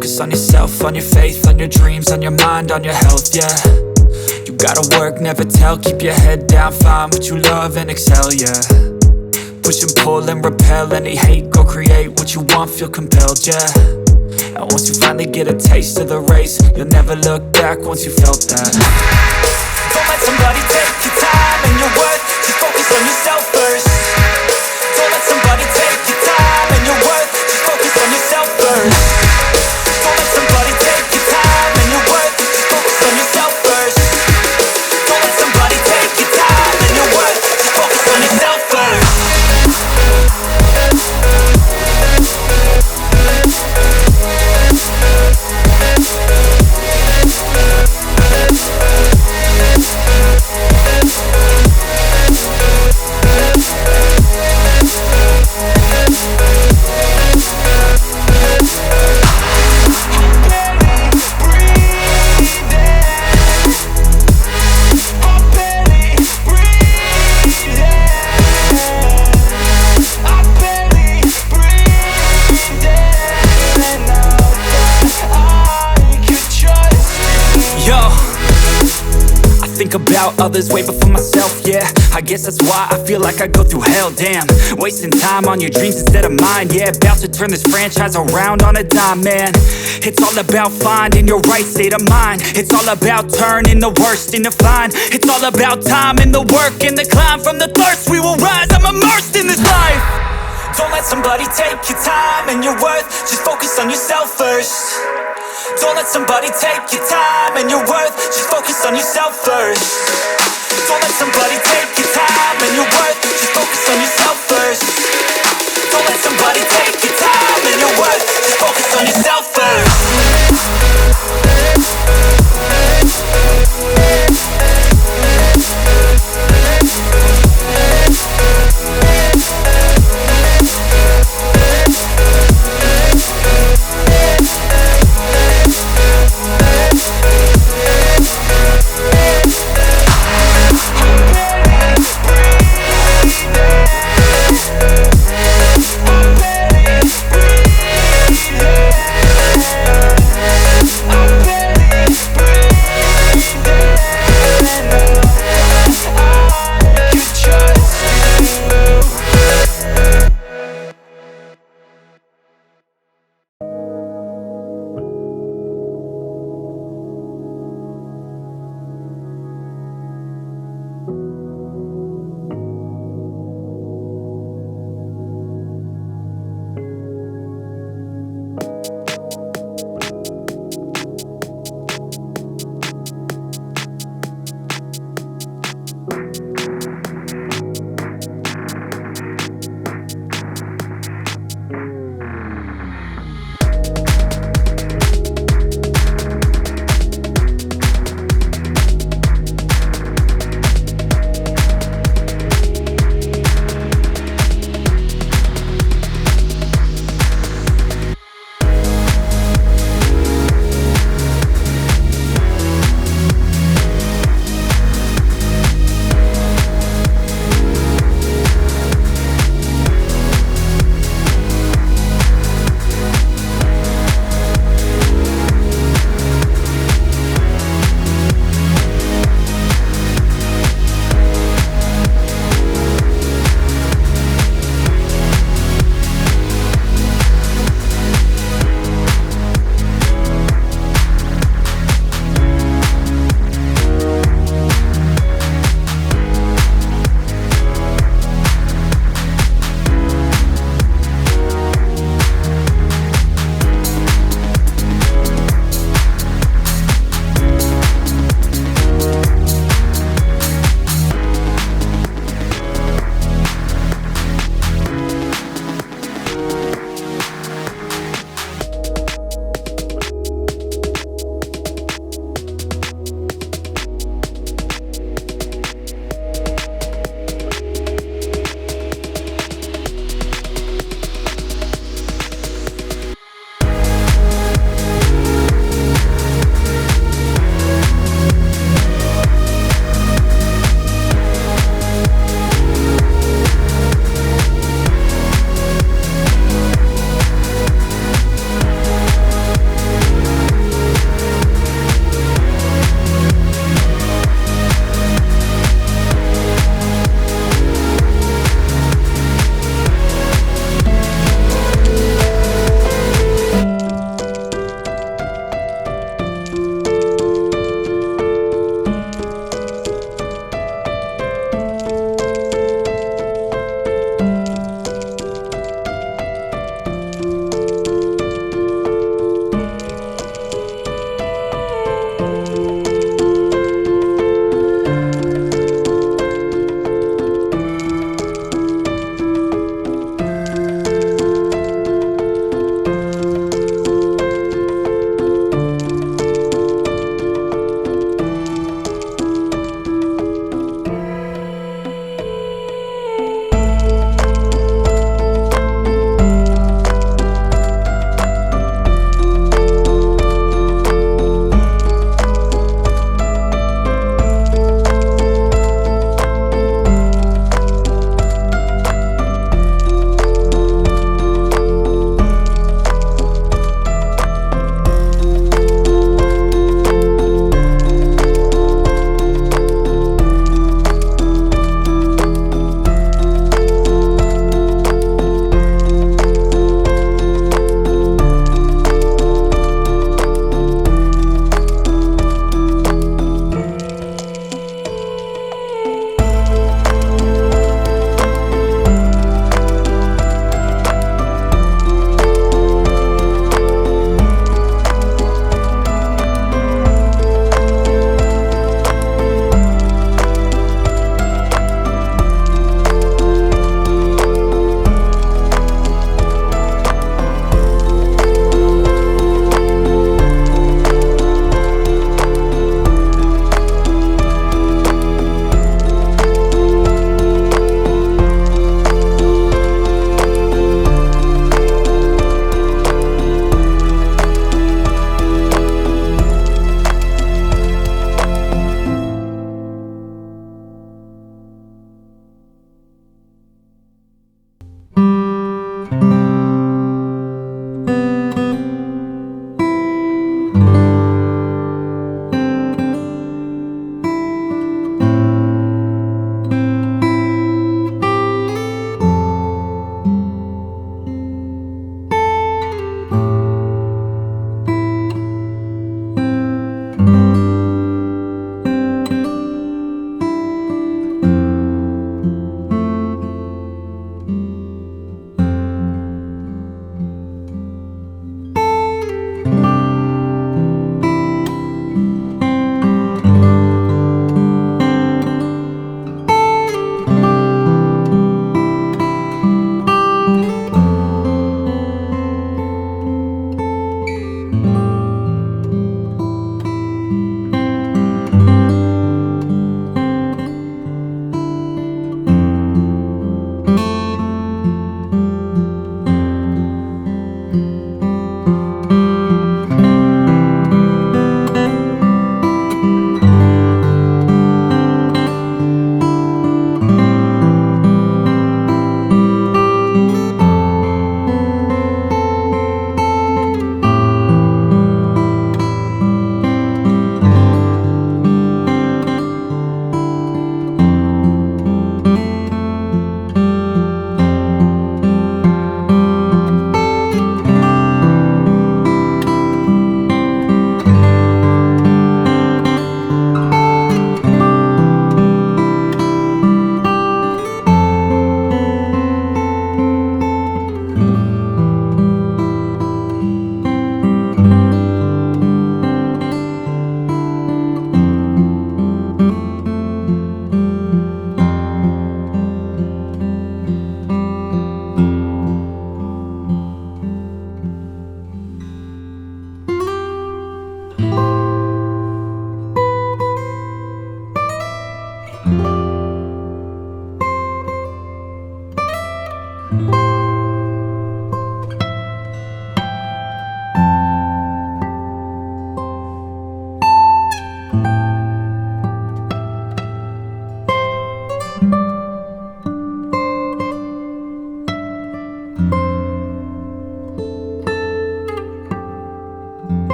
focus on yourself, on your faith, on your dreams, on your mind, on your health, yeah. You gotta work, never tell, keep your head down, find what you love and excel, yeah. Push and pull and repel any hate, go create what you want, feel compelled, yeah. And once you finally get a taste of the race, you'll never look back once you felt that. Don't let somebody take your time and your worth, just focus on yourself first. Don't let somebody take your time and your worth, just focus on yourself first. Don't let somebody take your time and your worth, just focus on yourself first. Don't let somebody take your time and your worth, just focus on yourself first. About others way before myself, yeah. I guess that's why I feel like I go through hell, damn. Wasting time on your dreams instead of mine, yeah. About to turn this franchise around on a dime, man. It's all about finding your right state of mind. It's all about turning the worst into fine. It's all about time and the work and the climb. From the thirst we will rise, I'm immersed in this life. Don't let somebody take your time and your worth, just focus on yourself first. Don't let somebody take your time and your worth, just focus on yourself first. Don't let somebody take your time